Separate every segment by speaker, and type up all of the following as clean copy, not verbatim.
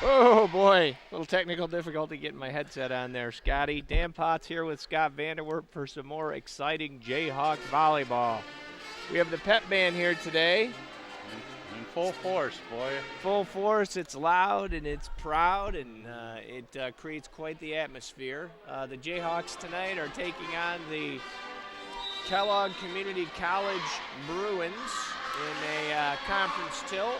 Speaker 1: Oh boy, little technical difficulty getting my headset on there, Scotty. Dan Potts here with Scott Vanderwerp for some more exciting Jayhawk volleyball. We have the pep band here today.
Speaker 2: In full force, boy.
Speaker 1: Full force, it's loud and it's proud and it creates quite the atmosphere. The Jayhawks tonight are taking on the Kellogg Community College Bruins in a conference tilt.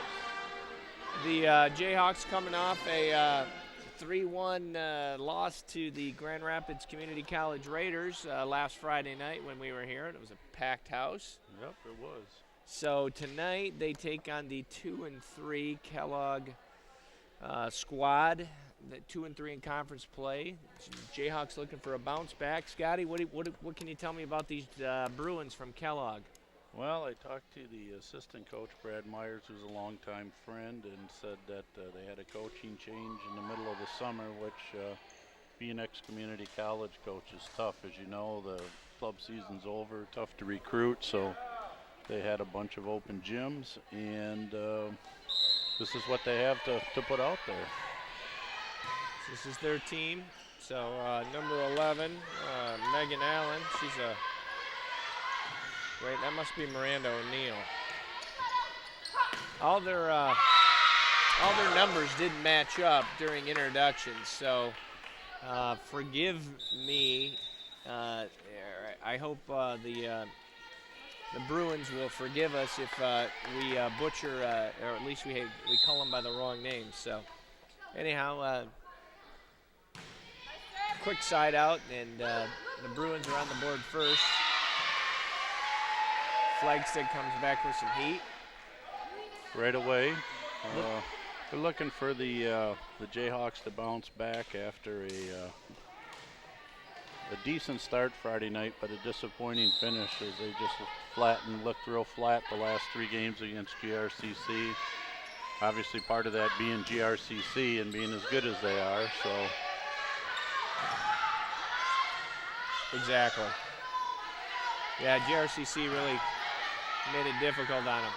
Speaker 1: The Jayhawks coming off a 3-1 loss to the Grand Rapids Community College Raiders last Friday night when we were here, and it was a packed house.
Speaker 2: Yep, it was.
Speaker 1: So tonight they take on the 2-3 Kellogg squad, the 2-3 in conference play. Jayhawks looking for a bounce back. Scotty, what can you tell me about these Bruins from Kellogg?
Speaker 2: Well, I talked to the assistant coach, Brad Myers, who's a longtime friend, and said that they had a coaching change in the middle of the summer, which being ex-community college coach is tough. As you know, the club season's over, tough to recruit, so they had a bunch of open gyms, and this is what they have to put out there.
Speaker 1: This is their team. So number 11, Megan Allen, she's a wait, that must be Miranda O'Neill. All their numbers didn't match up during introductions, so forgive me. I hope the Bruins will forgive us if we butcher, or at least we call them by the wrong names. So anyhow, quick side out, and the Bruins are on the board first. Flagstick comes back with some heat.
Speaker 2: Right away, they're looking for the Jayhawks to bounce back after a decent start Friday night, but a disappointing finish as they just looked real flat the last 3 games against GRCC. Obviously part of that being GRCC and being as good as they are, so.
Speaker 1: Exactly. Yeah, GRCC really made it difficult on them.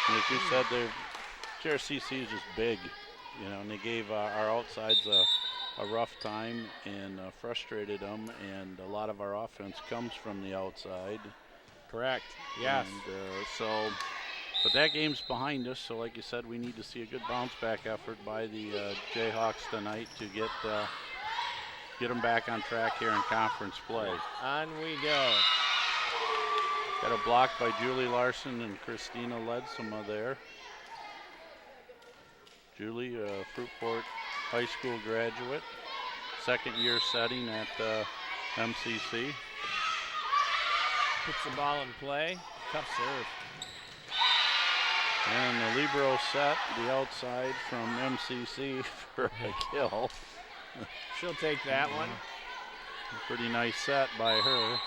Speaker 2: And as you said, GRCC is just big, you know, and they gave our outsides a rough time and frustrated them, and a lot of our offense comes from the outside.
Speaker 1: Correct, yes.
Speaker 2: And but that game's behind us, so like you said, we need to see a good bounce-back effort by the Jayhawks tonight to get them back on track here in conference play.
Speaker 1: On we go.
Speaker 2: Got a block by Julie Larson and Christina Ledsema there. Julie, a Fruitport High School graduate, second-year setting at MCC.
Speaker 1: Puts the ball in play, tough serve.
Speaker 2: And the libero set the outside from MCC for a kill.
Speaker 1: She'll take that one.
Speaker 2: A pretty nice set by her.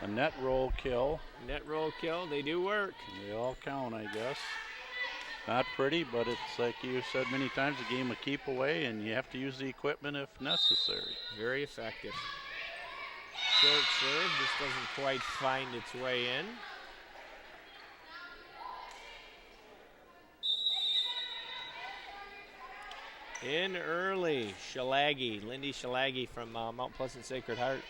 Speaker 2: A net roll kill.
Speaker 1: Net roll kill, they do work.
Speaker 2: They all count, I guess. Not pretty, but it's like you said many times, a game of keep away, and you have to use the equipment if necessary.
Speaker 1: Very effective. Short serve, just doesn't quite find its way in. In early, Lindy Shalagi from Mount Pleasant Sacred Heart.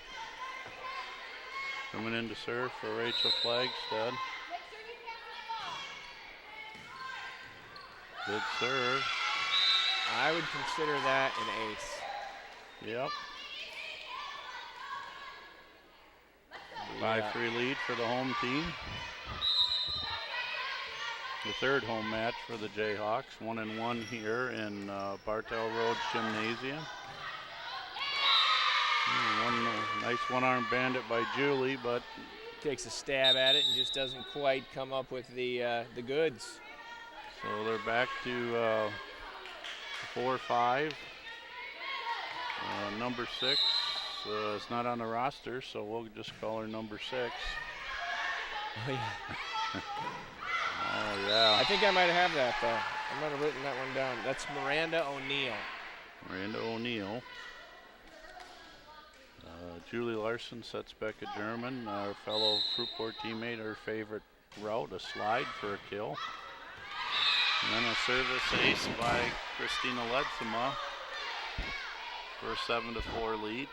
Speaker 2: Coming in to serve for Rachel Flagstead. Good serve.
Speaker 1: I would consider that an ace.
Speaker 2: Yep. 5-3 lead for the home team. The third home match for the Jayhawks, 1-1 here in Bartell Road Gymnasium. Nice one-arm bandit by Julie, but
Speaker 1: takes a stab at it and just doesn't quite come up with the goods.
Speaker 2: So they're back to 4-5. Number 6 is not on the roster, so we'll just call her number 6.
Speaker 1: Oh, yeah.
Speaker 2: Oh, yeah.
Speaker 1: I think I might have that, though. I might have written that one down. That's Miranda O'Neill.
Speaker 2: Miranda O'Neill. Julie Larson sets Becca German, our fellow Fruitport teammate, her favorite route, a slide for a kill. And then a service ace by Christina Ledsema for a 7-4 lead.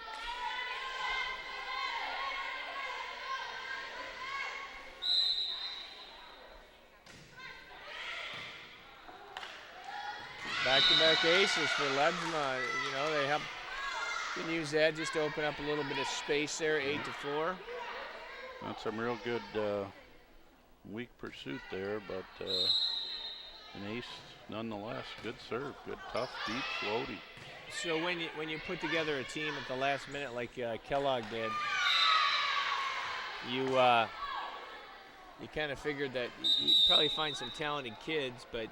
Speaker 1: Back-to-back aces for Ledsema. You know, they can use that just to open up a little bit of space there, 8-4.
Speaker 2: That's some real good weak pursuit there, but an ace nonetheless. Good serve, good tough, deep, floaty.
Speaker 1: So when you put together a team at the last minute like Kellogg did, you kind of figured that you probably find some talented kids, but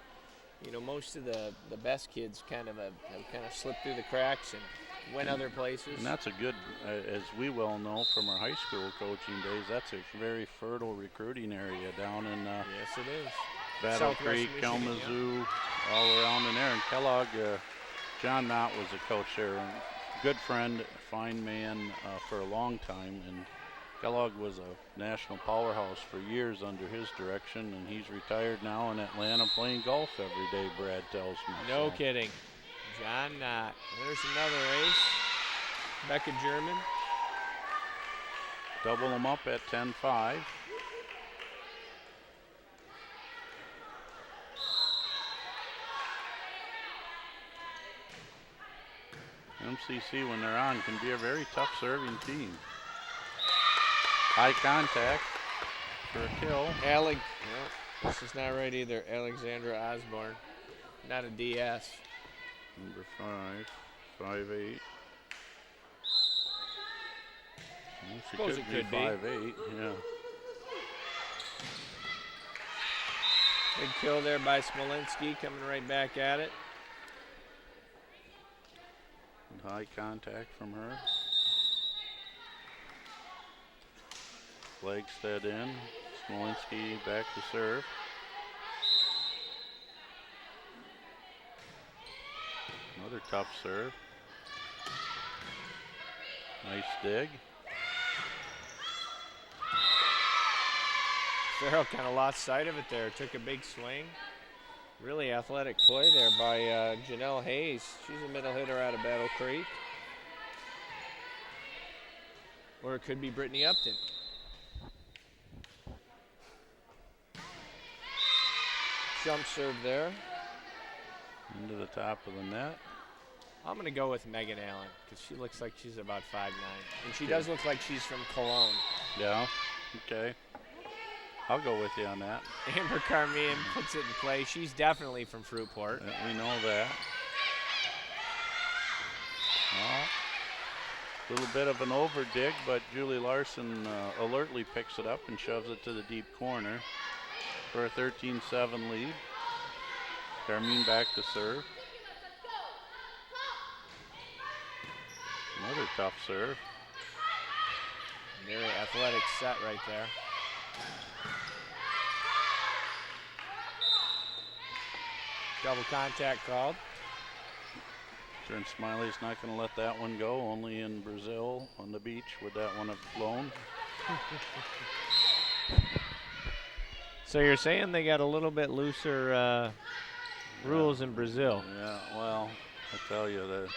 Speaker 1: you know, most of the best kids kind of have slipped through the cracks and went other places.
Speaker 2: And that's a good, as we well know from our high school coaching days, that's a very fertile recruiting area down in
Speaker 1: yes, it is.
Speaker 2: Battle Creek, Kalamazoo, all around in there. And Kellogg, John Knott was a coach there, and good friend, fine man for a long time. And Kellogg was a national powerhouse for years under his direction, and he's retired now in Atlanta playing golf every day, Brad tells me.
Speaker 1: No kidding. John Knott. There's another ace. Becca German.
Speaker 2: Double them up at 10-5. MCC, when they're on, can be a very tough serving team. High contact for a kill.
Speaker 1: No, this is not right either. Alexandra Osborne. Not a DS.
Speaker 2: Number 5'8".
Speaker 1: Suppose it could be.
Speaker 2: 5'8", yeah.
Speaker 1: Big kill there by Smolinski, coming right back at it.
Speaker 2: And high contact from her. Flagstead in. Smolinski back to serve. Another tough serve. Nice dig.
Speaker 1: Farrell kind of lost sight of it there. Took a big swing. Really athletic play there by Janelle Hayes. She's a middle hitter out of Battle Creek. Or it could be Brittany Upton. Jump serve there.
Speaker 2: Into the top of the net.
Speaker 1: I'm going to go with Megan Allen because she looks like she's about 5'9". And she does look like she's from Cologne.
Speaker 2: Yeah, okay. I'll go with you on that.
Speaker 1: Amber Carmian puts it in play. She's definitely from Fruitport.
Speaker 2: We know that. A little bit of an over dig, but Julie Larson alertly picks it up and shoves it to the deep corner for a 13-7 lead. Carmine back to serve. Another tough serve.
Speaker 1: Very athletic set right there. Double contact called.
Speaker 2: Turn Smiley's not going to let that one go. Only in Brazil on the beach would that one have flown.
Speaker 1: So you're saying they got a little bit looser rules in Brazil?
Speaker 2: Yeah, well, I tell you, the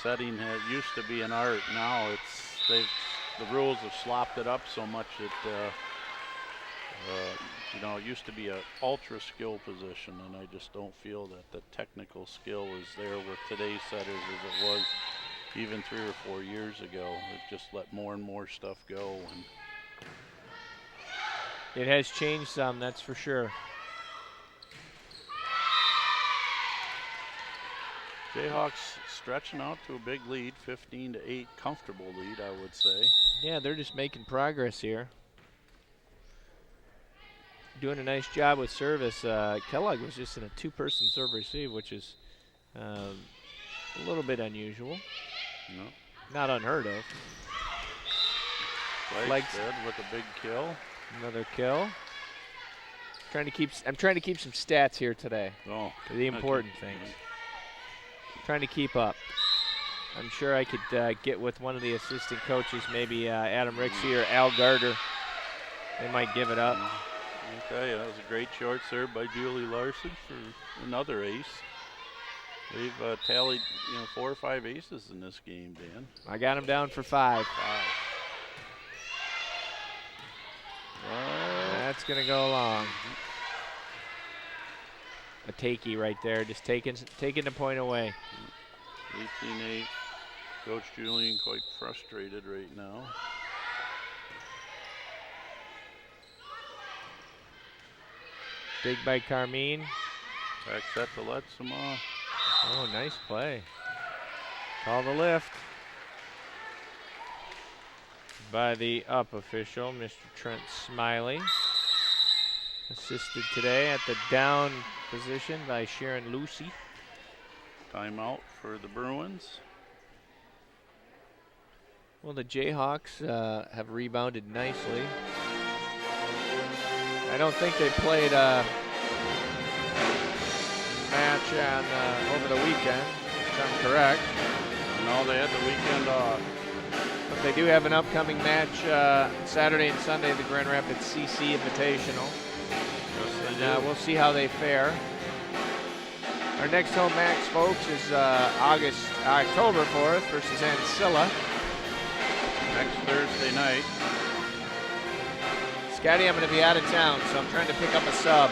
Speaker 2: setting used to be an art. Now the rules have slopped it up so much that it used to be an ultra skill position, and I just don't feel that the technical skill is there with today's setters as it was even 3 or 4 years ago. It just let more and more stuff go. And
Speaker 1: it has changed some, that's for sure.
Speaker 2: Jayhawks stretching out to a big lead, 15-8, comfortable lead, I would say.
Speaker 1: Yeah, they're just making progress here. Doing a nice job with service. Kellogg was just in a 2-person serve receive, which is a little bit unusual.
Speaker 2: No.
Speaker 1: Not unheard of.
Speaker 2: Flagstead with a big kill.
Speaker 1: Another kill. I'm trying to keep some stats here today.
Speaker 2: Oh,
Speaker 1: The important things. Trying to keep up. I'm sure I could get with one of the assistant coaches, maybe Adam Rixey or Al Garter. They might give it up.
Speaker 2: I'll tell you, that was a great short serve by Julie Larson for another ace. They've tallied, 4 or 5 aces in this game, Dan.
Speaker 1: I got him down for 5. That's going to go long. A takey right there, just taking the point away.
Speaker 2: 18-8. Coach Julian quite frustrated right now.
Speaker 1: Big by Carmine.
Speaker 2: Back set to Letsema.
Speaker 1: Oh, nice play. Call the lift by the up official, Mr. Trent Smiley. Assisted today at the down position by Sharon Lucy.
Speaker 2: Timeout for the Bruins.
Speaker 1: Well, the Jayhawks have rebounded nicely. I don't think they played a match on over the weekend, if I'm correct.
Speaker 2: No, they had the weekend off.
Speaker 1: But they do have an upcoming match Saturday and Sunday, the Grand Rapids CC Invitational.
Speaker 2: Yes, they
Speaker 1: And we'll see how they fare. Our next home match, folks, is October 4th versus Ancilla.
Speaker 2: Next Thursday night.
Speaker 1: Scotty, I'm going to be out of town, so I'm trying to pick up a sub.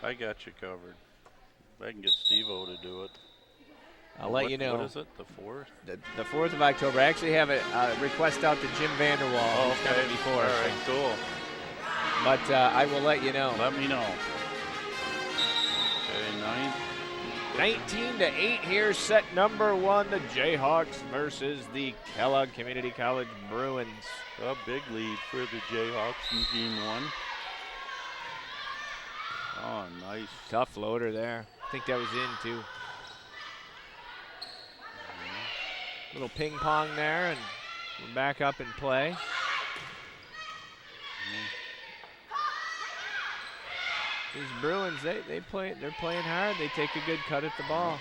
Speaker 2: I got you covered. I can get Steve-O to do it.
Speaker 1: I'll let you know.
Speaker 2: What is it, the 4th?
Speaker 1: The 4th of October. I actually have a request out to Jim Vanderwall.
Speaker 2: Oh,
Speaker 1: who's done it before.
Speaker 2: All right, cool.
Speaker 1: But I will let you know.
Speaker 2: Let me know. Okay,
Speaker 1: 19-8 here, set number 1, the Jayhawks versus the Kellogg Community College Bruins.
Speaker 2: a big lead for the Jayhawks in game 1. Oh, nice.
Speaker 1: Tough floater there. I think that was in too. Little ping pong there, and we're back up in play. These Bruins, they're playing hard. They take a good cut at the ball.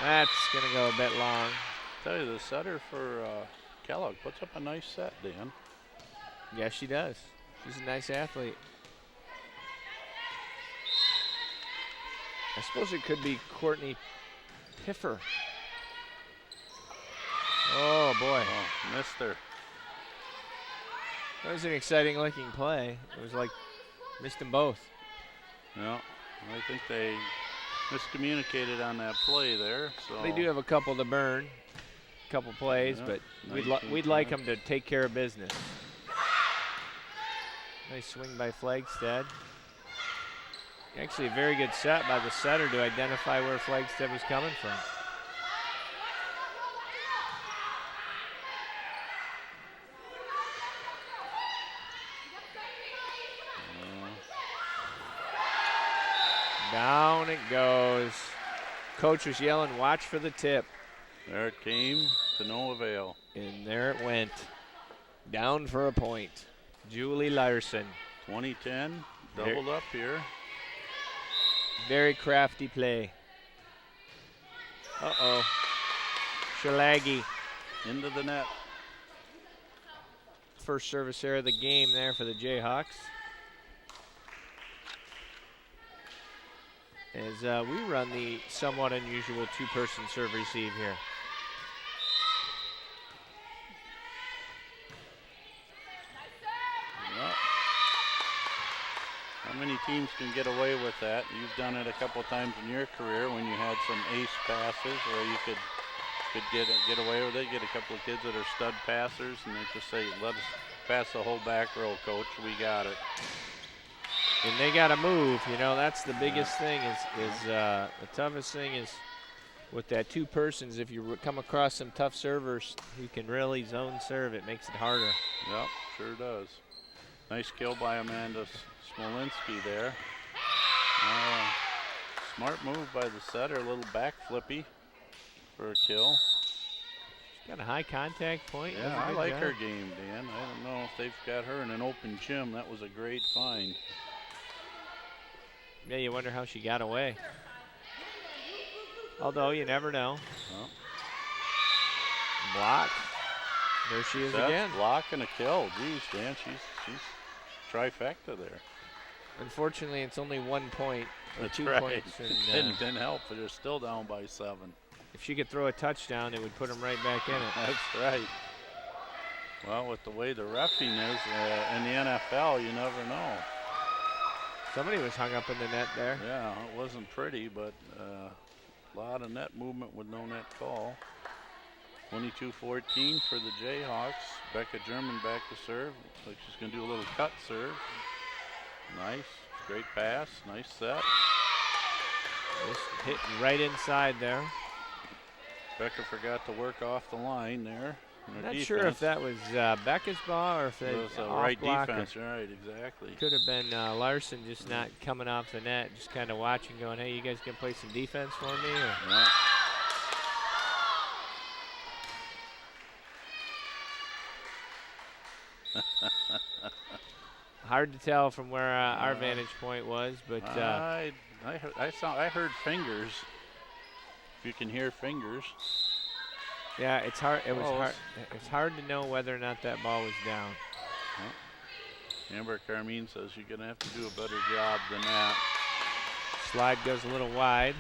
Speaker 1: That's gonna go a bit long.
Speaker 2: Tell you, the setter for Kellogg puts up a nice set, Dan.
Speaker 1: Yeah, she does. She's a nice athlete. I suppose it could be Courtney Piffer. Oh boy.
Speaker 2: Oh, missed her.
Speaker 1: That was an exciting looking play. It was like missed them both.
Speaker 2: Yeah, I think they miscommunicated on that play there. So
Speaker 1: They do have a couple to burn, a couple plays,
Speaker 2: Yeah,
Speaker 1: but we'd like them to take care of business. Nice swing by Flagstead. Actually, a very good set by the setter to identify where Flagstead was coming from. Down it goes. Coach was yelling, watch for the tip.
Speaker 2: there it came to no avail.
Speaker 1: And there it went. Down for a point. Julie Larson.
Speaker 2: 2010, doubled up here.
Speaker 1: Very crafty play. Uh-oh. Shalagi.
Speaker 2: Into the net.
Speaker 1: First service error of the game there for the Jayhawks. As we run the somewhat unusual two-person serve receive here.
Speaker 2: Well, how many teams can get away with that? You've done it a couple times in your career when you had some ace passes where you could get away with it. Get a couple of kids that are stud passers, and they just say, "Let us pass the whole back row, coach. We got it."
Speaker 1: And they got to move. You know, that's the biggest thing is the toughest thing is with that two persons. If you come across some tough servers who can really zone serve, it makes it harder.
Speaker 2: Yep, sure does. Nice kill by Amanda Smolinski there. Smart move by the setter, a little back flippy for a kill.
Speaker 1: Got a high contact point. Does a
Speaker 2: Yeah, I
Speaker 1: good
Speaker 2: like
Speaker 1: job.
Speaker 2: her game, Dan. I don't know if they've got her in an open gym. That was a great find.
Speaker 1: Yeah, you wonder how she got away. Although you never know.
Speaker 2: Well,
Speaker 1: Block. There she is
Speaker 2: that's
Speaker 1: again.
Speaker 2: block and a kill. Geez, Dan, she's trifecta there.
Speaker 1: Unfortunately, it's only 1 point or
Speaker 2: That's
Speaker 1: 2
Speaker 2: right.
Speaker 1: points. And,
Speaker 2: Didn't help, but they're still down by 7.
Speaker 1: if she could throw a touchdown, it would put them right back in it.
Speaker 2: That's right. Well, with the way the reffing is in the NFL, you never know.
Speaker 1: Somebody was hung up in the net there.
Speaker 2: Yeah, it wasn't pretty, but a lot of net movement with no net call. 22-14 for the Jayhawks. Becca German back to serve. Looks like she's going to do a little cut serve. Nice. Great pass. Nice set.
Speaker 1: Just hitting right inside there.
Speaker 2: Becca forgot to work off the line there.
Speaker 1: I'm not sure if that was Becca's ball or if
Speaker 2: it
Speaker 1: it
Speaker 2: was a
Speaker 1: off
Speaker 2: right
Speaker 1: blocker.
Speaker 2: defense. Right, exactly.
Speaker 1: Could have been Larson just not coming off the net, just kind of watching, going, hey, you guys can play some defense for me? Or?
Speaker 2: Yeah.
Speaker 1: Hard to tell from where our vantage point was, but
Speaker 2: I heard fingers. If you can hear fingers.
Speaker 1: yeah, it's hard. It was
Speaker 2: Close.
Speaker 1: hard. It's hard to know whether or not that ball was down.
Speaker 2: Amber Carmine says you're going to have to do a better job than that.
Speaker 1: Slide goes a little wide.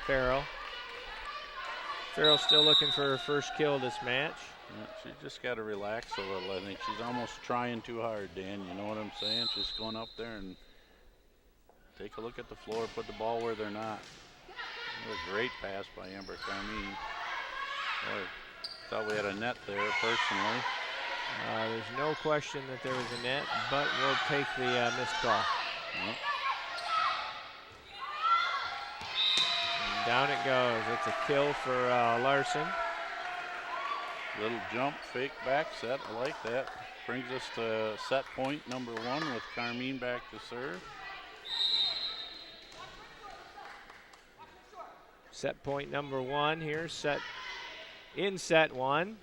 Speaker 1: Farrell. Farrell's still looking for her first kill this match.
Speaker 2: Yeah, she just got to relax a little. I think she's almost trying too hard, Dan. You know what I'm saying? She's going up there and take a look at the floor, put the ball where they're not. What a great pass by Amber Carmine. I thought we had a net there, personally.
Speaker 1: There's no question that there was a net, but we'll take the missed call.
Speaker 2: Yep.
Speaker 1: And down it goes. It's a kill for Larson.
Speaker 2: Little jump, fake back set. I like that. Brings us to set point number 1 with Carmine back to serve.
Speaker 1: Set point number 1 here. Set 1.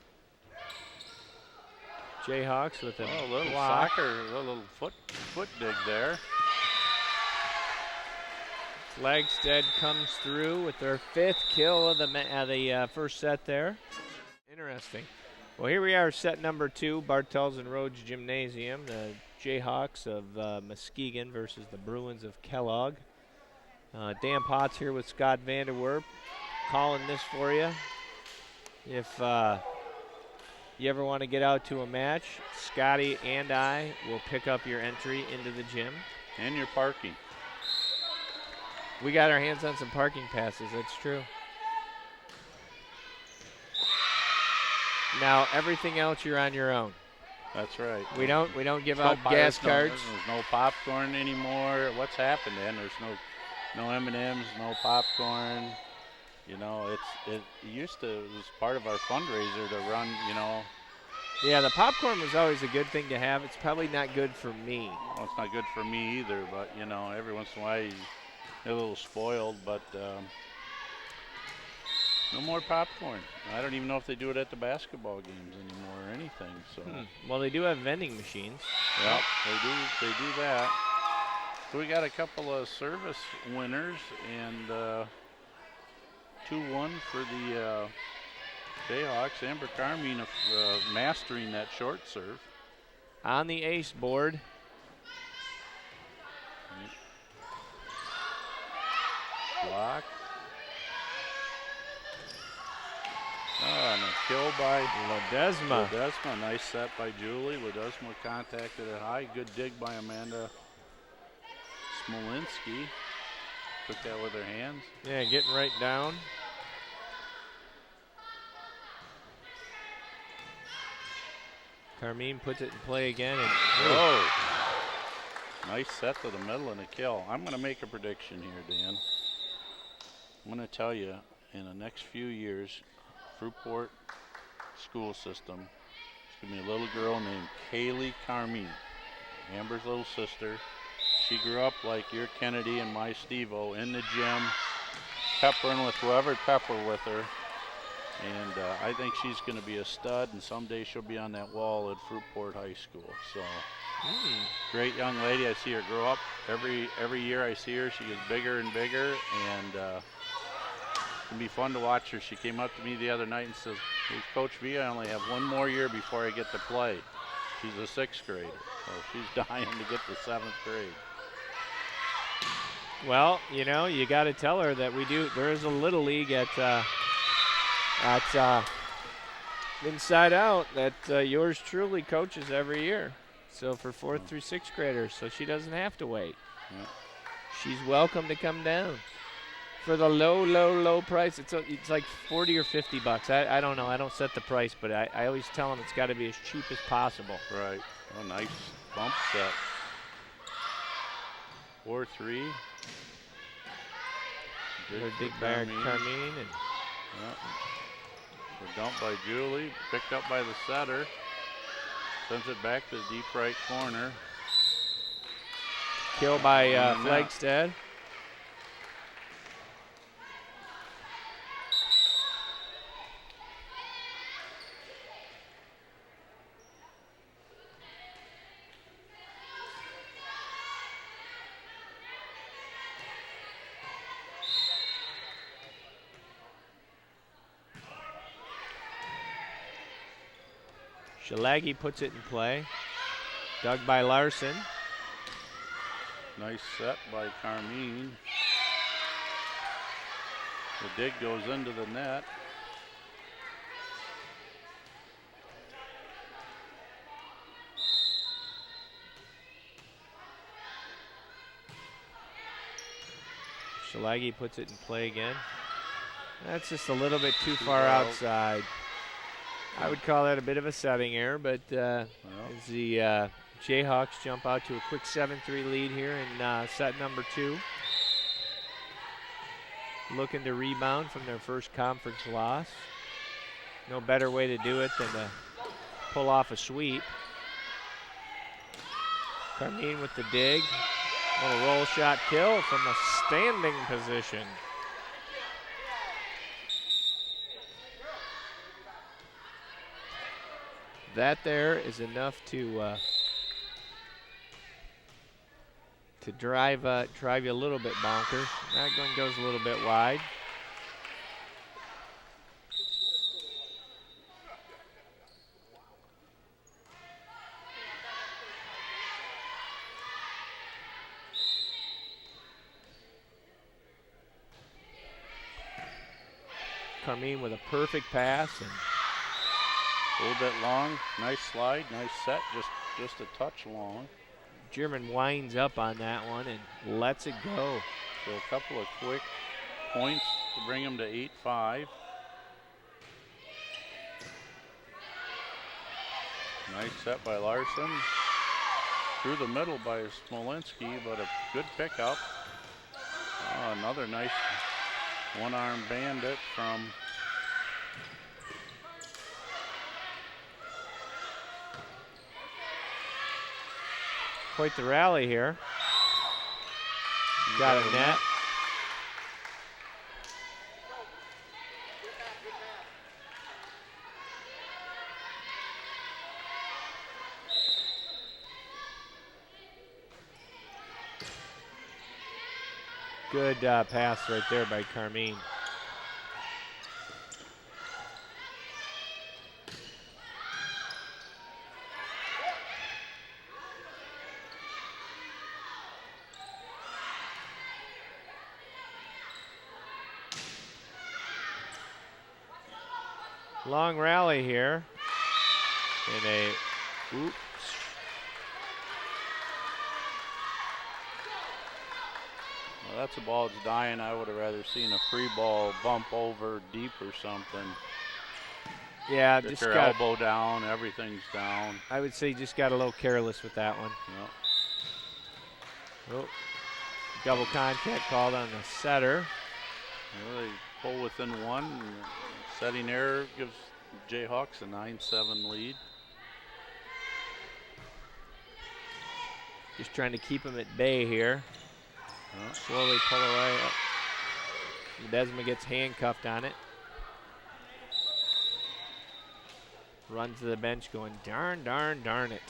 Speaker 1: Jayhawks with a
Speaker 2: little
Speaker 1: block.
Speaker 2: soccer, a little foot dig there.
Speaker 1: Flagstead comes through with their 5th kill of the first set there. Interesting. Well, here we are, set number 2, Bartels and Rhodes Gymnasium. The Jayhawks of Muskegon versus the Bruins of Kellogg. Dan Potts here with Scott Vanderwerp calling this for you. If you ever want to get out to a match, Scotty and I will pick up your entry into the gym.
Speaker 2: And your parking.
Speaker 1: We got our hands on some parking passes, that's true. Now, everything else you're on your own.
Speaker 2: That's right.
Speaker 1: We don't give
Speaker 2: No
Speaker 1: out gas cards.
Speaker 2: There's no popcorn anymore. What's happened, then? There's no M&Ms, no popcorn. You know, it used to, it was part of our fundraiser to run, you know.
Speaker 1: Yeah, the popcorn was always a good thing to have. It's probably not good for me.
Speaker 2: Well, it's not good for me either, but, you know, every once in a while you get a little spoiled, but no more popcorn. I don't even know if they do it at the basketball games anymore or anything. So.
Speaker 1: Well, they do have vending machines.
Speaker 2: Yep, they do that. So we got a couple of service winners and 2-1 for the Jayhawks. Amber Carmine mastering that short serve.
Speaker 1: On the ace board.
Speaker 2: Block. And a kill by Ledesma. Nice set by Julie. Ledesma contacted it high. Good dig by Amanda Smolinski. Took that with her hands.
Speaker 1: Yeah, getting right down. Carmine puts it in play again. And
Speaker 2: whoa. Nice set to the middle and a kill. I'm going to make a prediction here, Dan. I'm going to tell you, in the next few years, Fruitport school system, there's going to be a little girl named Kaylee Carmine, Amber's little sister. She grew up like your Kennedy and my Steve-O in the gym, peppering with whoever pepper with her. And I think she's going to be a stud, and someday she'll be on that wall at Fruitport High School. So great young lady. I see her grow up. Every year I see her, she gets bigger and bigger, and it'll be fun to watch her. She came up to me the other night and says, "Hey, Coach V, I only have one more year before I get to play." She's a 6th grader, so she's dying to get to 7th grade.
Speaker 1: Well, you know, you got to tell her that there is a little league at Inside Out that yours truly coaches every year. So for 4th through 6th graders, so she doesn't have to wait.
Speaker 2: Yeah.
Speaker 1: She's welcome to come down for the low price. It's like 40 or 50 bucks. I don't know. I don't set the price, but I always tell them it's got to be as cheap as possible.
Speaker 2: Right. Oh, nice bump set. 4-3.
Speaker 1: Good dig by Carmine. And
Speaker 2: the dump by Julie, picked up by the setter. Sends it back to the deep right corner.
Speaker 1: Kill by Flagstead. Shalagi puts it in play. Dug by Larson.
Speaker 2: Nice set by Carmine. The dig goes into the net.
Speaker 1: Shalagi puts it in play again. That's just a little bit too far outside. I would call that a bit of a setting error, but as the Jayhawks jump out to a quick 7-3 lead here in set number 2. Looking to rebound from their first conference loss. No better way to do it than to pull off a sweep. Carmine with the dig. Little roll shot kill from a standing position. That there is enough to drive you a little bit bonkers. That one goes a little bit wide. Carmine with a perfect pass and
Speaker 2: a little bit long, nice slide, nice set, just a touch long.
Speaker 1: German winds up on that one and lets it go.
Speaker 2: So a couple of quick points to bring him to 8-5. Nice set by Larson. Through the middle by Smolinski, but a good pickup. Oh, another nice one-arm bandit from
Speaker 1: quite the rally here. Got a net. Good pass right there by Carmine. Long rally here. In a, oops.
Speaker 2: Well, that's a ball that's dying. I would have rather seen a free ball bump over deep or something.
Speaker 1: Yeah,
Speaker 2: Get
Speaker 1: just
Speaker 2: your
Speaker 1: got
Speaker 2: elbow down, everything's down.
Speaker 1: I would say just got a little careless with that one.
Speaker 2: Yep.
Speaker 1: Oh, double contact called on the setter.
Speaker 2: Well, they pull within one. Setting error gives Jayhawks a 9-7 lead.
Speaker 1: Just trying to keep them at bay here. Slowly pull away. Ledesma gets handcuffed on it. Run to the bench going, darn, darn, darn it.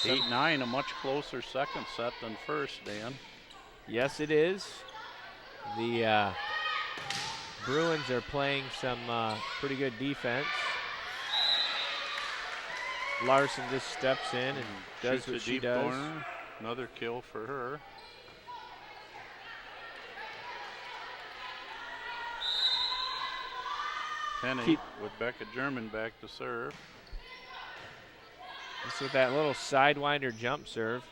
Speaker 2: 8-9, a much closer second set than first, Dan.
Speaker 1: Yes, it is. The Bruins are playing some pretty good defense. Larson just steps in and does what she does.
Speaker 2: Corner. Another kill for her. Penny with Becca German back to serve.
Speaker 1: Just with that little sidewinder jump serve.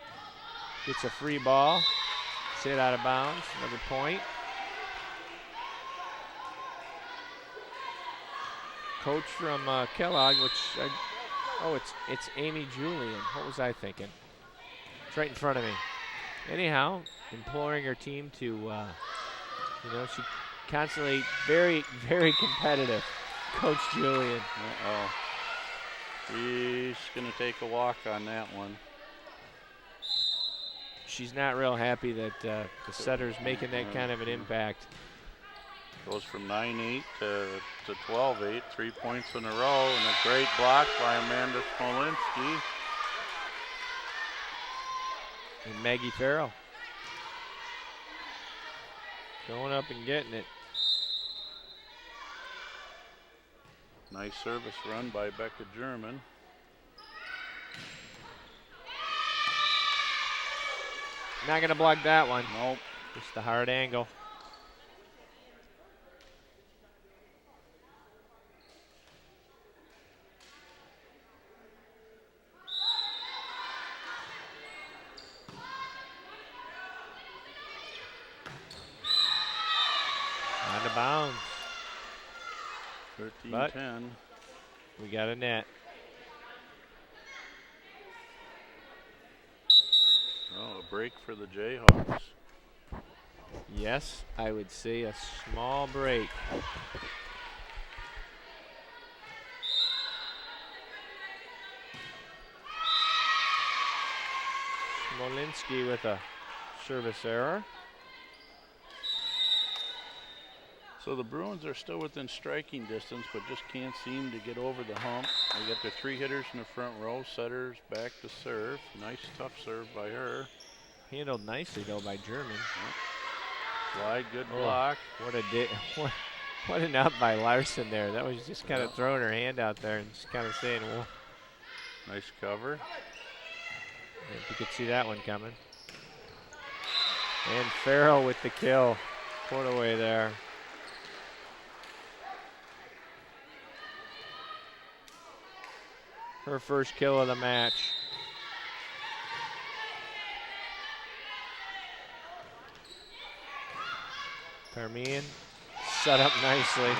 Speaker 1: Gets a free ball. Hit out of bounds. Another point. Coach from Kellogg, it's Amy Julian. What was I thinking? It's right in front of me. Anyhow, imploring her team to, she constantly very, very competitive. Coach Julian.
Speaker 2: Uh-oh. She's going to take a walk on that one.
Speaker 1: She's not real happy that the setter's making that kind of an impact.
Speaker 2: Goes from 9-8 to 12-8, 3 points in a row, and a great block by Amanda Smolinski.
Speaker 1: And Maggie Farrell going up and getting it.
Speaker 2: Nice service run by Becca German.
Speaker 1: Not going to block that one.
Speaker 2: Nope.
Speaker 1: Just the hard angle. Out of bounds.
Speaker 2: 13-10.
Speaker 1: We got a net.
Speaker 2: Oh, a break for the Jayhawks.
Speaker 1: Yes, I would say a small break. Smolinski with a service error.
Speaker 2: So the Bruins are still within striking distance, but just can't seem to get over the hump. They got their 3 hitters in the front row. Setters back to serve. Nice tough serve by her.
Speaker 1: Handled nicely though by German.
Speaker 2: Slide, good block.
Speaker 1: What an up by Larson there. That was just kind of throwing her hand out there and just kind of saying, well.
Speaker 2: Nice cover.
Speaker 1: If you could see that one coming. And Farrell with the kill. Put away there. Her first kill of the match. Carmian set up nicely.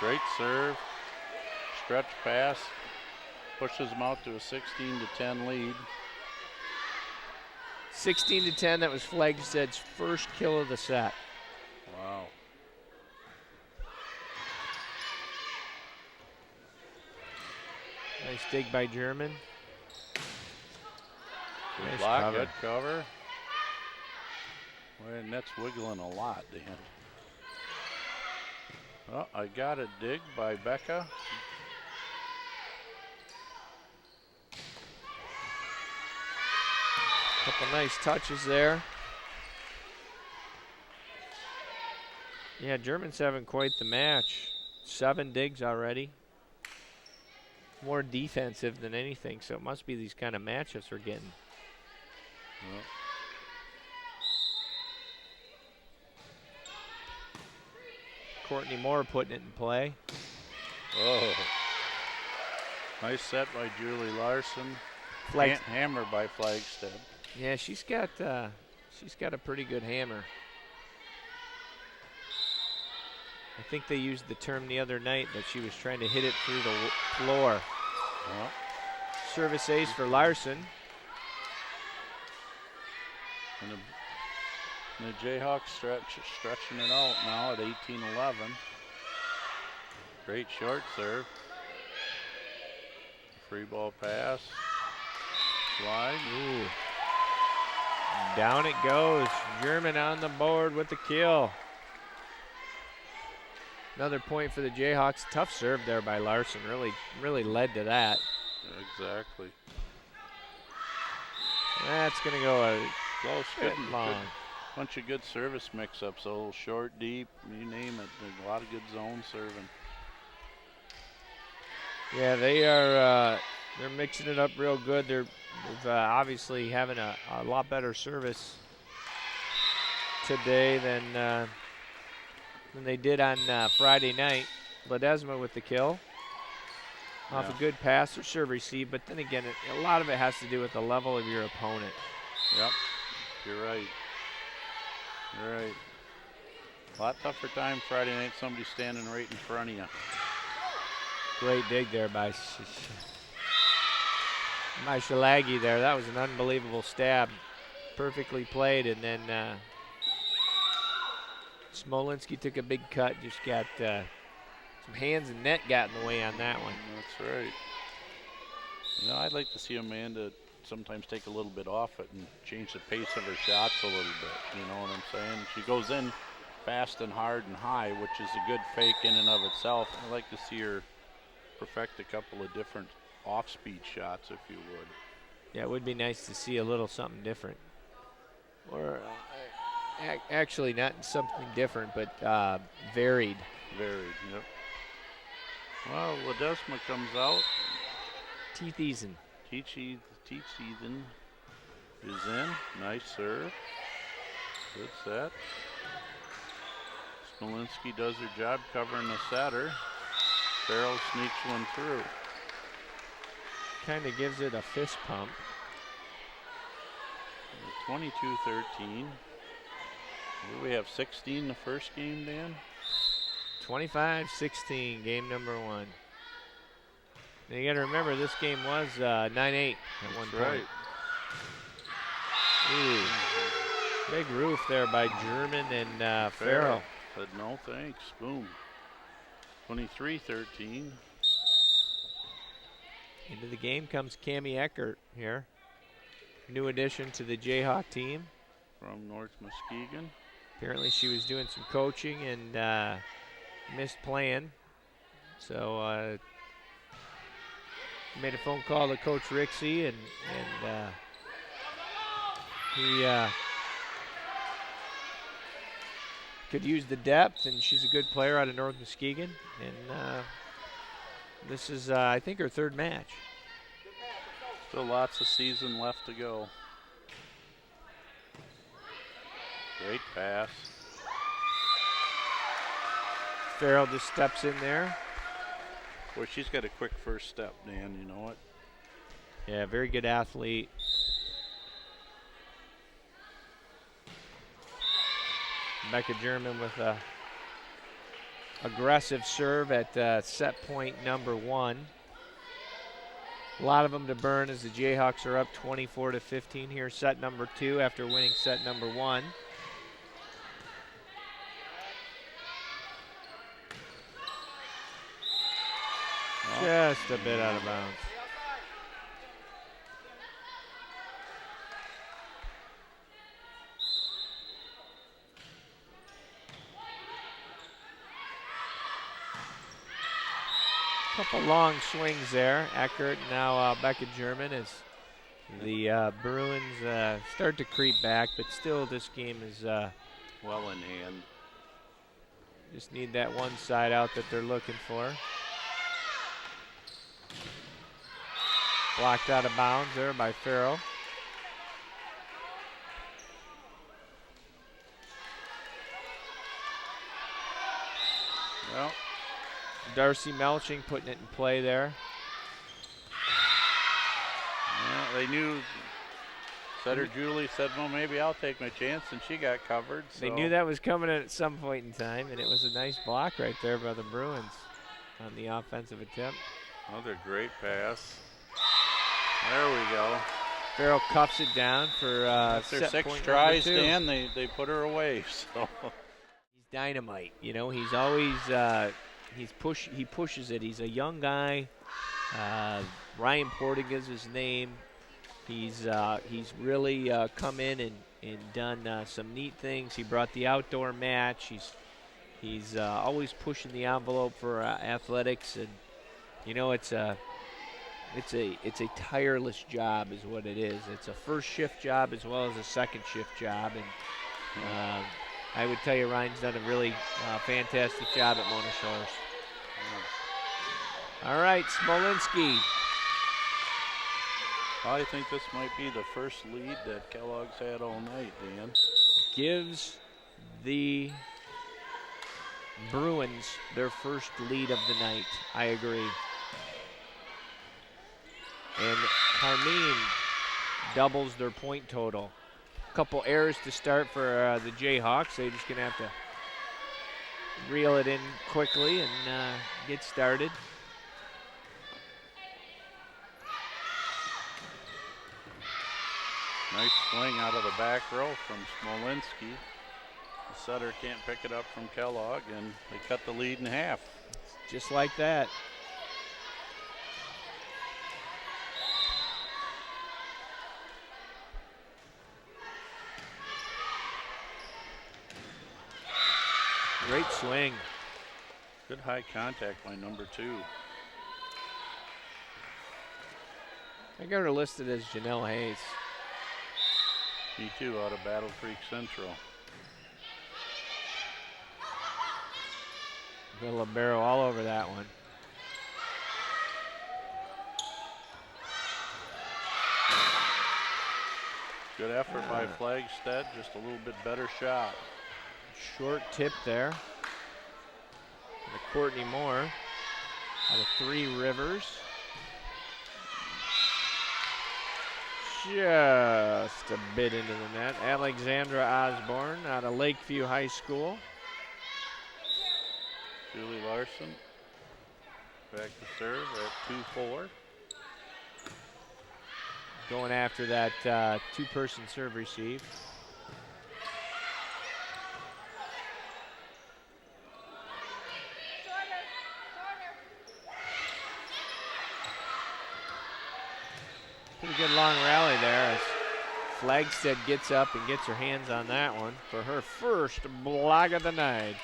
Speaker 2: Great serve. Stretch pass. Pushes them out to a 16-10 lead.
Speaker 1: 16-10, that was Flagstad's first kill of the set.
Speaker 2: Wow.
Speaker 1: Nice dig by German.
Speaker 2: Good
Speaker 1: Nice
Speaker 2: block,
Speaker 1: cover.
Speaker 2: good cover. Well, net's wiggling a lot, Dan. Oh, I got a dig by Becca.
Speaker 1: Couple nice touches there. Yeah, German's having quite the match. 7 digs already. More defensive than anything, so it must be these kind of matchups we're getting.
Speaker 2: Well.
Speaker 1: Courtney Moore putting it in play.
Speaker 2: Oh. Nice set by Julie Larson. Hammer by Flagstad.
Speaker 1: Yeah, she's got a pretty good hammer. I think they used the term the other night that she was trying to hit it through the floor.
Speaker 2: Well.
Speaker 1: Service ace for Larson.
Speaker 2: And the Jayhawks stretching it out now at 18-11. Great short serve. Free ball pass. Slide.
Speaker 1: Ooh. Down it goes. German on the board with the kill. Another point for the Jayhawks. Tough serve there by Larson. Really led to that.
Speaker 2: Exactly.
Speaker 1: That's going to go a
Speaker 2: Close,
Speaker 1: bit
Speaker 2: good,
Speaker 1: long.
Speaker 2: good. Bunch of good service mix-ups. A little short, deep, you name it. There's a lot of good zone serving.
Speaker 1: Yeah, they're mixing it up real good. They're obviously having a lot better service today than they did on Friday night. Ledesma with the kill. Off a good pass or serve receive, but then again, a lot of it has to do with the level of your opponent.
Speaker 2: Yep, you're right. You're right. A lot tougher time Friday night, somebody standing right in front of you.
Speaker 1: Great dig there by Shalagi there. That was an unbelievable stab. Perfectly played, and then Smolinski took a big cut, just got some hands and net got in the way on that one.
Speaker 2: That's right. You know, I'd like to see Amanda sometimes take a little bit off it and change the pace of her shots a little bit. You know what I'm saying? She goes in fast and hard and high, which is a good fake in and of itself. I'd like to see her perfect a couple of different off-speed shots, if you would.
Speaker 1: Yeah, it would be nice to see a little something different. Or actually not something different, but varied.
Speaker 2: Varied, yep. Well, Ledesma comes out.
Speaker 1: Teeth Eason.
Speaker 2: Teach Ethan is in. Nice serve. Good set. Smolinski does her job covering the setter. Farrell sneaks one through.
Speaker 1: Kind of gives it a fist pump.
Speaker 2: 22-13. We have 16 the first game, Dan?
Speaker 1: 25-16, game number 1. And you got to remember, this game was 9-8 at one point.
Speaker 2: Right.
Speaker 1: Ooh. Big roof there by German and Farrell.
Speaker 2: Said no thanks. Boom. 23-13.
Speaker 1: Into the game comes Cammie Eckert here. New addition to the Jayhawk team.
Speaker 2: From North Muskegon.
Speaker 1: Apparently she was doing some coaching and missed playing. So made a phone call to Coach Rixey and he could use the depth, and she's a good player out of North Muskegon. And this is, I think, her third match.
Speaker 2: Still lots of season left to go. Great pass.
Speaker 1: Farrell just steps in there.
Speaker 2: Boy, she's got a quick first step, Dan, you know what?
Speaker 1: Yeah, very good athlete. Becca German with a aggressive serve at set point number 1. A lot of them to burn as the Jayhawks are up 24-15 here, set number 2 after winning set number 1. Just a bit out of bounds. Couple long swings there. Eckert, now Becca German, as the Bruins start to creep back, but still this game is
Speaker 2: well in hand.
Speaker 1: Just need that one side out that they're looking for. Blocked out of bounds there by Farrell.
Speaker 2: Well,
Speaker 1: Darcy Melching putting it in play there.
Speaker 2: Yeah, they knew. Setter Julie said, well, maybe I'll take my chance, and she got covered. So.
Speaker 1: They knew that was coming at some point in time, and it was a nice block right there by the Bruins on the offensive attempt.
Speaker 2: Another great pass. There we go.
Speaker 1: Farrell cuffs it down for
Speaker 2: after
Speaker 1: set
Speaker 2: 6
Speaker 1: point
Speaker 2: tries,
Speaker 1: number 2.
Speaker 2: Dan, they put her away. So
Speaker 1: he's dynamite. You know, he's always he pushes it. He's a young guy. Ryan Portig is his name. He's come in and done some neat things. He brought the outdoor match. He's always pushing the envelope for athletics, and you know it's a tireless job, is what it is. It's a first shift job as well as a second shift job, and I would tell you Ryan's done a really fantastic job at Mona Shores. All right, Smolinski.
Speaker 2: I think this might be the first lead that Kellogg's had all night, Dan.
Speaker 1: Gives the Bruins their first lead of the night. I agree. And Carmine doubles their point total. A couple errors to start for the Jayhawks. They're just going to have to reel it in quickly and get started.
Speaker 2: Nice swing out of the back row from Smolinski. The setter can't pick it up from Kellogg, and they cut the lead in half.
Speaker 1: Just like that. Great swing.
Speaker 2: Good high contact by number 2.
Speaker 1: I got her listed as Janelle Hayes.
Speaker 2: Me too, out of Battle Creek Central.
Speaker 1: The libero all over that one.
Speaker 2: Good effort by Flagstead, just a little bit better shot.
Speaker 1: Short tip there. To Courtney Moore out of Three Rivers. Just a bit into the net. Alexandra Osborne out of Lakeview High School.
Speaker 2: Julie Larson back to serve at 2-4.
Speaker 1: Going after that two-person serve receive. Pretty good long rally there as Flagstead gets up and gets her hands on that one for her first block of the night.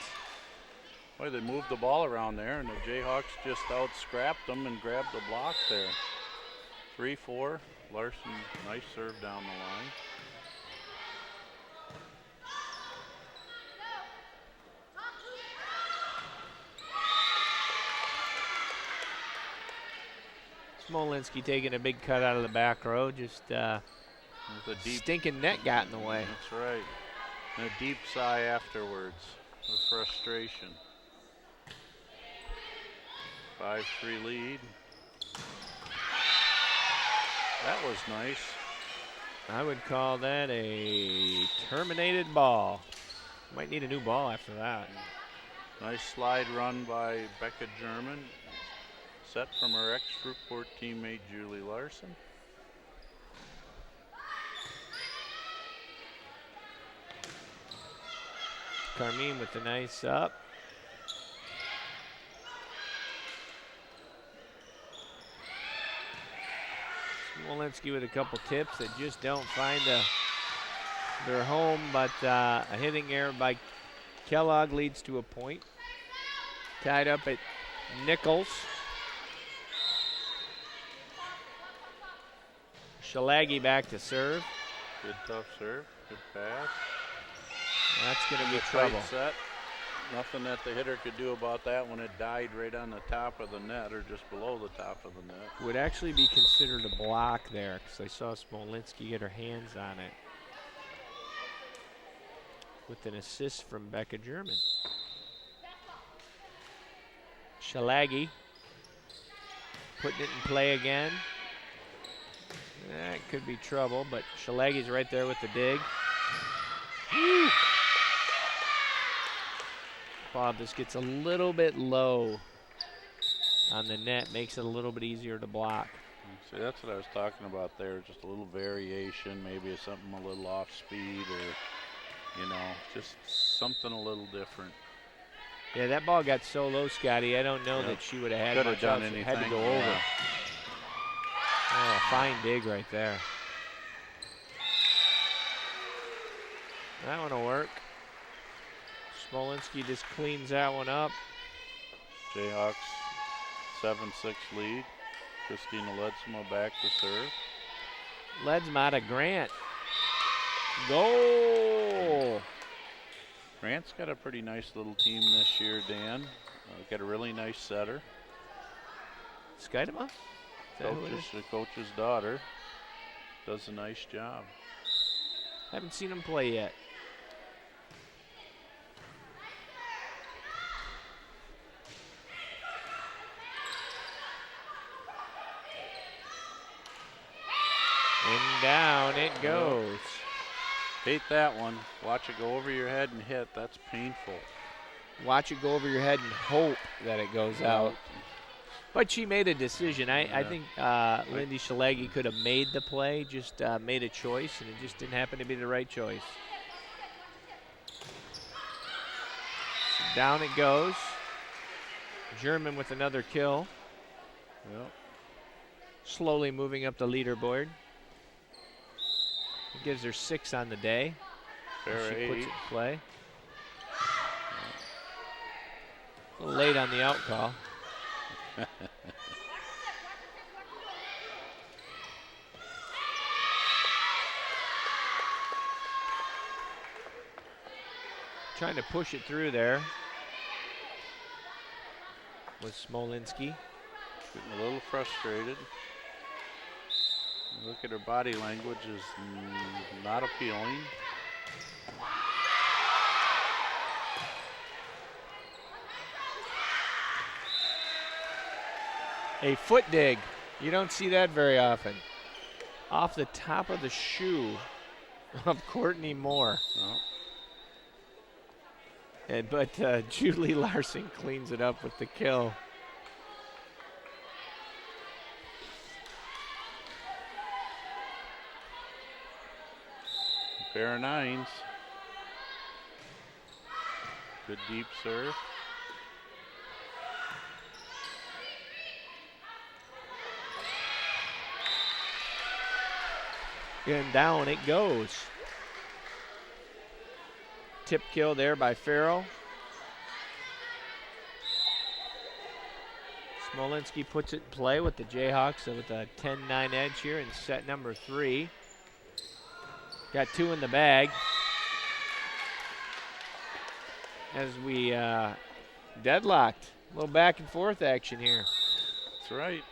Speaker 2: Boy, they moved the ball around there, and the Jayhawks just out-scrapped them and grabbed the block there. 3-4. Larson, nice serve down the line.
Speaker 1: Smolinski taking a big cut out of the back row. Just
Speaker 2: a deep
Speaker 1: stinking net got in the way.
Speaker 2: That's right. And a deep sigh afterwards of frustration. 5-3 lead. That was nice.
Speaker 1: I would call that a terminated ball. Might need a new ball after that.
Speaker 2: Nice slide run by Becca German. Set from her ex-Fruitport teammate Julie Larson.
Speaker 1: Carmine with the nice up. Smolinski with a couple tips that just don't find their home, but a hitting error by Kellogg leads to a point. Tied up at Nichols. Shalagi back to serve.
Speaker 2: Good tough serve, good pass.
Speaker 1: That's going to be
Speaker 2: Tight
Speaker 1: trouble.
Speaker 2: set. Nothing that the hitter could do about that when it died right on the top of the net or just below the top of the net.
Speaker 1: Would actually be considered a block there because I saw Smolinski get her hands on it. With an assist from Becca German. Shalagi putting it in play again. That could be trouble, but Shalagi's right there with the dig. Woo! Bob, this gets a little bit low on the net, makes it a little bit easier to block.
Speaker 2: See, that's what I was talking about there, just a little variation, maybe something a little off speed or, you know, just something a little different.
Speaker 1: Yeah, that ball got so low, Scotty, I don't know that she would have had
Speaker 2: Could have
Speaker 1: much
Speaker 2: done
Speaker 1: else.
Speaker 2: anything.
Speaker 1: Had to go over. Oh, fine dig right there. That one will work. Smolinski just cleans that one up.
Speaker 2: Jayhawks 7-6 lead. Christina Ledsma back to serve.
Speaker 1: Ledsma to Grant. Goal!
Speaker 2: Grant's got a pretty nice little team this year, Dan. Got a really nice setter.
Speaker 1: Skidema?
Speaker 2: The coach's daughter does a nice job.
Speaker 1: Haven't seen him play yet. And down it goes.
Speaker 2: Hate that one. Watch it go over your head and hit. That's painful.
Speaker 1: Watch it go over your head and hope that it goes out. But she made a decision. I think Lindy Schalegi could have made the play, just made a choice, and it just didn't happen to be the right choice. So down it goes. German with another kill.
Speaker 2: Yep.
Speaker 1: Slowly moving up the leaderboard. It gives her 6 on the day.
Speaker 2: Fair
Speaker 1: she
Speaker 2: 8.
Speaker 1: puts it in play. A little late on the out call. Trying to push it through there was Smolinski.
Speaker 2: Getting a little frustrated. Look at her body language is not appealing.
Speaker 1: A foot dig. You don't see that very often. Off the top of the shoe of Courtney Moore.
Speaker 2: Oh.
Speaker 1: But Julie Larson cleans it up with the kill.
Speaker 2: Pair of 9s. Good deep serve.
Speaker 1: And down it goes. Tip kill there by Farrell. Smolinski puts it in play with the Jayhawks with a 10-9 edge here in set number 3. Got 2 in the bag. As we deadlocked. A little back and forth action here.
Speaker 2: That's right.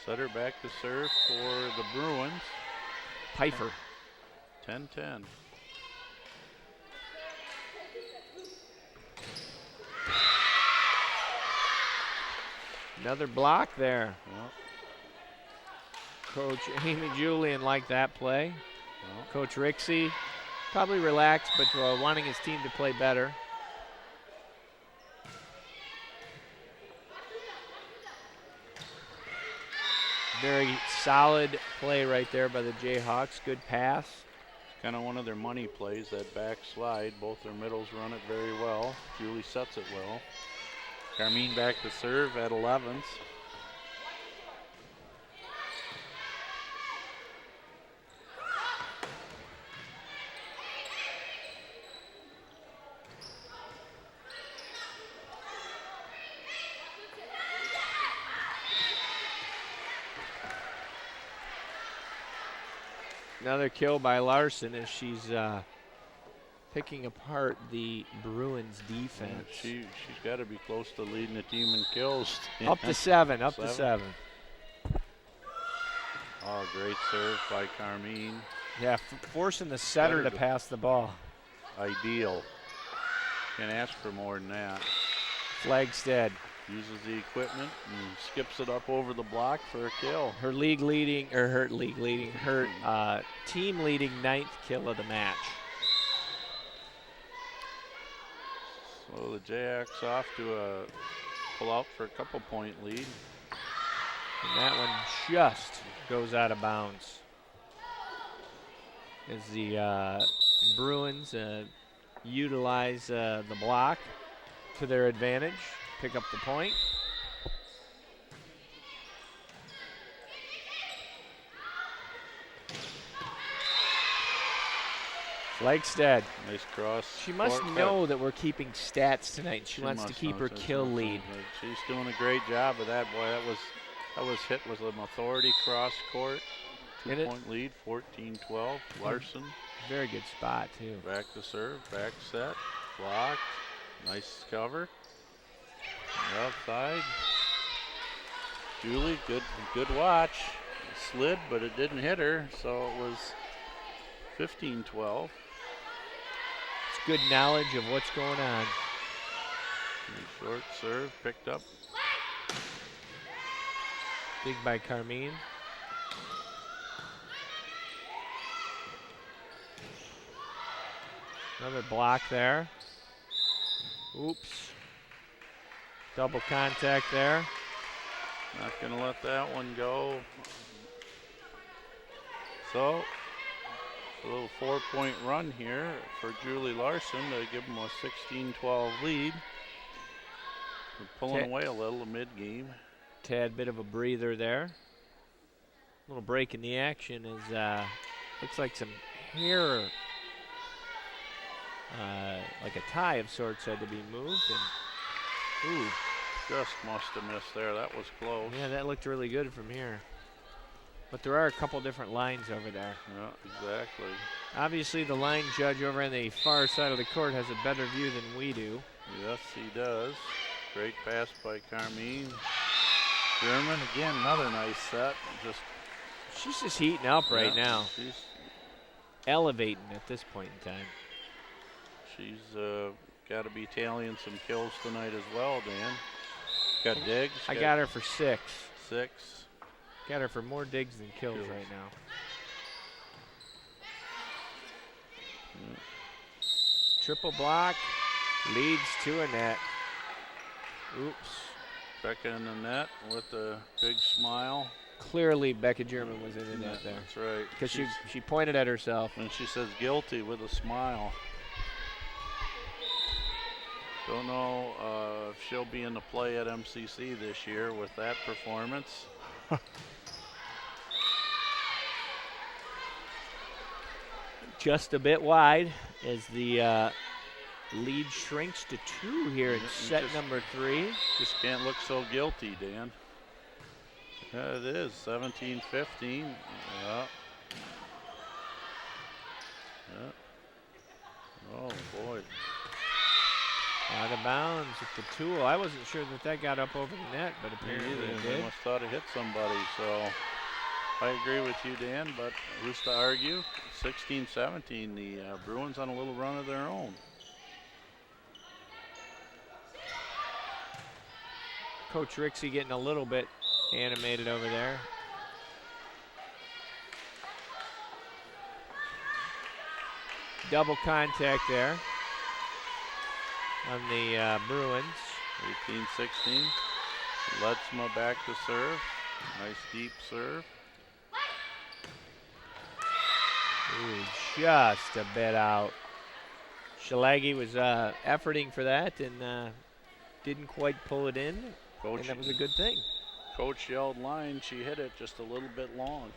Speaker 2: Setter back to serve for the Bruins.
Speaker 1: Pfeiffer.
Speaker 2: 10-10.
Speaker 1: Another block there.
Speaker 2: Well,
Speaker 1: Coach Amy Julian liked that play.
Speaker 2: well,
Speaker 1: Coach Rixey probably relaxed, but wanting his team to play better. Very solid play right there by the Jayhawks. Good pass.
Speaker 2: kind of one of their money plays, that back slide. Both their middles run it very well. Julie sets it well. Carmine back to serve at 11s.
Speaker 1: Another kill by Larson as she's picking apart the Bruins defense.
Speaker 2: She's got to be close to leading the team in kills.
Speaker 1: Up to 7, up to 7.
Speaker 2: Oh, great serve by Carmine.
Speaker 1: Yeah, forcing the setter to pass the ball.
Speaker 2: Ideal. Can't ask for more than that.
Speaker 1: Flagstead.
Speaker 2: Uses the equipment and skips it up over the block for a kill.
Speaker 1: Her team leading 9th kill of the match.
Speaker 2: So the Jayhawks off to a pull out for a couple point lead.
Speaker 1: And that one just goes out of bounds. As the Bruins utilize the block to their advantage, pick up the point. Flagstead.
Speaker 2: Nice cross.
Speaker 1: She must
Speaker 2: court
Speaker 1: know that we're keeping stats tonight. She wants to
Speaker 2: must
Speaker 1: keep
Speaker 2: know.
Speaker 1: her kill lead.
Speaker 2: She's doing a great job of that. Boy, that was hit with an authority cross court. 2-point lead, 14-12. Larson.
Speaker 1: Very good spot, too.
Speaker 2: Back to serve, back set, blocked. Nice cover. Outside. Julie, good watch. Slid, but it didn't hit her, so it was 15-12.
Speaker 1: It's good knowledge of what's going on.
Speaker 2: Short serve, picked up.
Speaker 1: Big by Carmine. Another block there. Oops. Double contact there.
Speaker 2: Not going to let that one go. So, a little 4-point run here for Julie Larson to give them a 16-12 lead. We're pulling away a little mid-game.
Speaker 1: Tad bit of a breather there. Little break in the action as looks like some hair, like a tie of sorts had to be moved. And ooh,
Speaker 2: just must have missed there. That was close.
Speaker 1: Yeah, that looked really good from here. But there are a couple different lines over there.
Speaker 2: Yeah, exactly.
Speaker 1: Obviously, the line judge over on the far side of the court has a better view than we do.
Speaker 2: Yes, he does. Great pass by Carmine. German, again, another nice set.
Speaker 1: She's just heating up right now.
Speaker 2: She's
Speaker 1: elevating at this point in time.
Speaker 2: She's got to be tallying some kills tonight as well, Dan. Got digs.
Speaker 1: I got her for 6.
Speaker 2: 6.
Speaker 1: Got her for more digs than kills right now. Triple block leads to a net. Oops.
Speaker 2: Becca in the net with a big smile.
Speaker 1: Clearly, Becca German was in the net there.
Speaker 2: That's right.
Speaker 1: Because she pointed at herself.
Speaker 2: And she says guilty with a smile. Don't know if she'll be in the play at MCC this year with that performance.
Speaker 1: Just a bit wide as the lead shrinks to 2 here in set number 3.
Speaker 2: Just can't look so guilty, Dan. Yeah, it is 17-15. Yeah. Oh boy.
Speaker 1: Out of bounds with the tool. I wasn't sure that got up over the net, but apparently it did.
Speaker 2: They must thought it hit somebody, so I agree with you, Dan, but who's to argue? 16-17, the Bruins on a little run of their own.
Speaker 1: Coach Rixey getting a little bit animated over there. Double contact there on the Bruins.
Speaker 2: 18-16. Ledsma back to serve. Nice deep serve.
Speaker 1: Ooh, just a bit out. Shalagi was efforting for that and didn't quite pull it in.
Speaker 2: Coach,
Speaker 1: and that was a good thing.
Speaker 2: Coach yelled line. She hit it just a little bit long.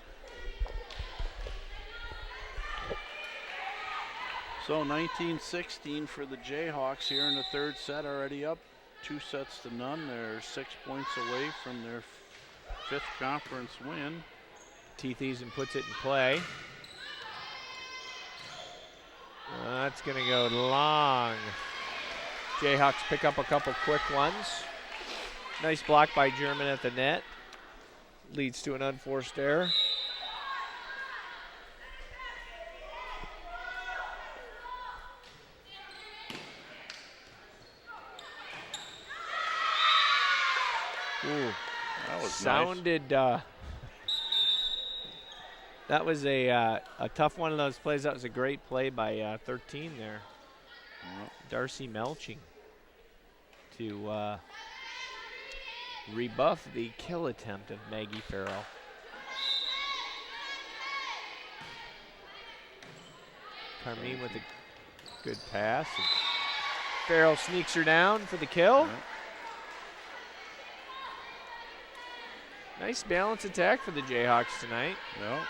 Speaker 2: So 19-16 for the Jayhawks here in the third set, already up 2-0. They're 6 points away from their 5th conference win.
Speaker 1: Teethies and puts it in play. That's going to go long. Jayhawks pick up a couple quick ones. Nice block by German at the net. Leads to an unforced error. Ooh,
Speaker 2: that was
Speaker 1: sounded
Speaker 2: nice.
Speaker 1: That was a tough one of those plays. That was a great play by 13 there. Darcy Melching to rebuff the kill attempt of Maggie Farrell. Carmine with a good pass. And Farrell sneaks her down for the kill. Nice balance attack for the Jayhawks tonight.
Speaker 2: Yeah.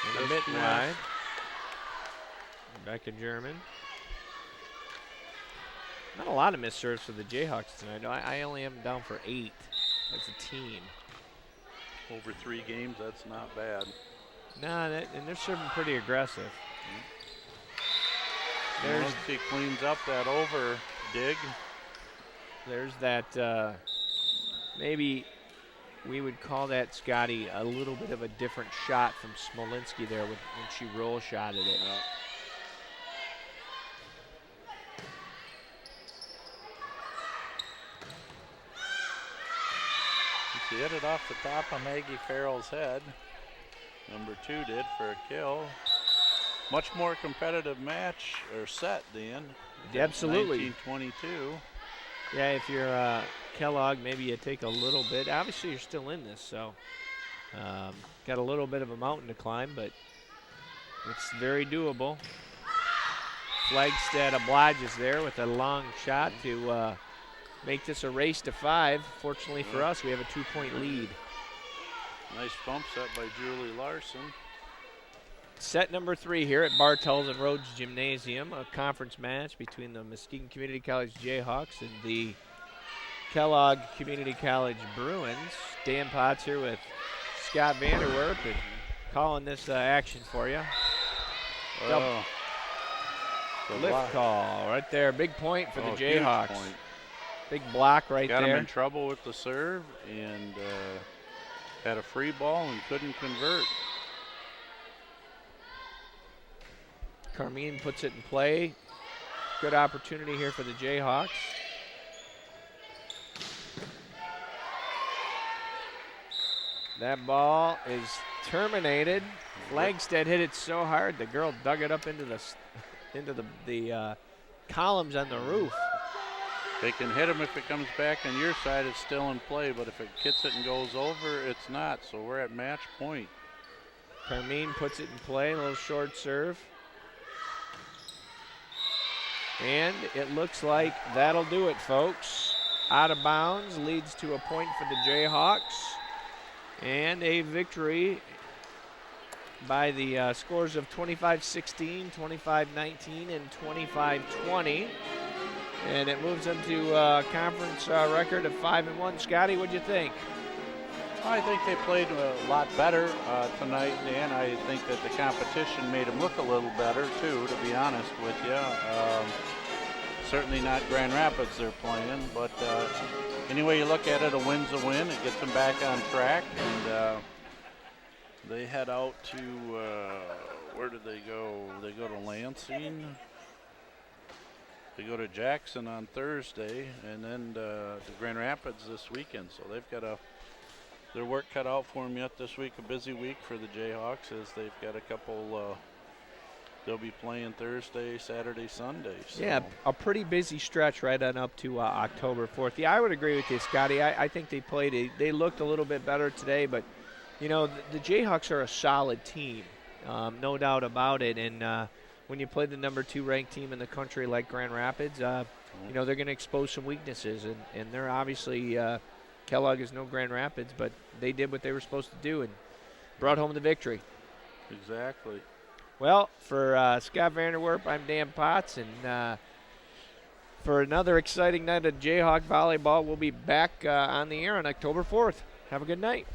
Speaker 1: And a
Speaker 2: Just
Speaker 1: mitten
Speaker 2: missed.
Speaker 1: wide. Rebecca German. Not a lot of missed serves for the Jayhawks tonight. I only have them down for 8 as a team.
Speaker 2: Over 3 games, that's not bad.
Speaker 1: Nah, and they're serving pretty aggressive.
Speaker 2: Once he cleans up that over dig.
Speaker 1: There's that, maybe we would call that, Scotty, a little bit of a different shot from Smolinski there when she roll shotted it.
Speaker 2: She hit it off the top of Maggie Farrell's head. Number 2 did for a kill. Much more competitive match or set, Dan.
Speaker 1: Absolutely.
Speaker 2: 19-22.
Speaker 1: Yeah, if you're Kellogg, maybe you take a little bit. Obviously, you're still in this, so got a little bit of a mountain to climb, but it's very doable. Flagstead obliges there with a long shot to make this a race to 5. Fortunately for us, we have a 2-point lead.
Speaker 2: Nice bump set by Julie Larson.
Speaker 1: Set number 3 here at Bartels and Rhodes Gymnasium, a conference match between the Muskegon Community College Jayhawks and the Kellogg Community College Bruins. Dan Potts here with Scott Vanderwerp and calling this action for you. Lift call right there. Big point for the Jayhawks. Big block right there.
Speaker 2: Got him in trouble with the serve and had a free ball and couldn't convert.
Speaker 1: Carmine puts it in play. Good opportunity here for the Jayhawks. That ball is terminated. Flagstead hit it so hard the girl dug it up into the columns on the roof.
Speaker 2: They can hit him if it comes back on your side, it's still in play, but if it hits it and goes over, it's not. So we're at match point.
Speaker 1: Carmine puts it in play, a little short serve. And it looks like that'll do it, folks. Out of bounds, leads to a point for the Jayhawks. And a victory by the scores of 25-16, 25-19, and 25-20. And it moves them to a conference record of 5-1. Scotty, what'd you think?
Speaker 2: I think they played a lot better tonight, Dan. I think that the competition made them look a little better, too, to be honest with you. Certainly not Grand Rapids they're playing, but any way you look at it, a win's a win. It gets them back on track, and they head out to, where did they go? They go to Lansing. They go to Jackson on Thursday, and then to Grand Rapids this weekend. So they've got their work cut out for them yet this week. A busy week for the Jayhawks as they've got a couple. They'll be playing Thursday, Saturday, Sunday. So.
Speaker 1: Yeah, a pretty busy stretch right on up to October 4th. Yeah, I would agree with you, Scotty. I think they played. They looked a little bit better today, but you know the Jayhawks are a solid team, no doubt about it. And when you play the number 2 ranked team in the country like Grand Rapids, you know they're going to expose some weaknesses, and they're obviously Kellogg is no Grand Rapids, but they did what they were supposed to do and brought home the victory.
Speaker 2: Exactly.
Speaker 1: Well, for Scott Vanderwerp, I'm Dan Potts, and for another exciting night of Jayhawk volleyball, we'll be back on the air on October 4th. Have a good night.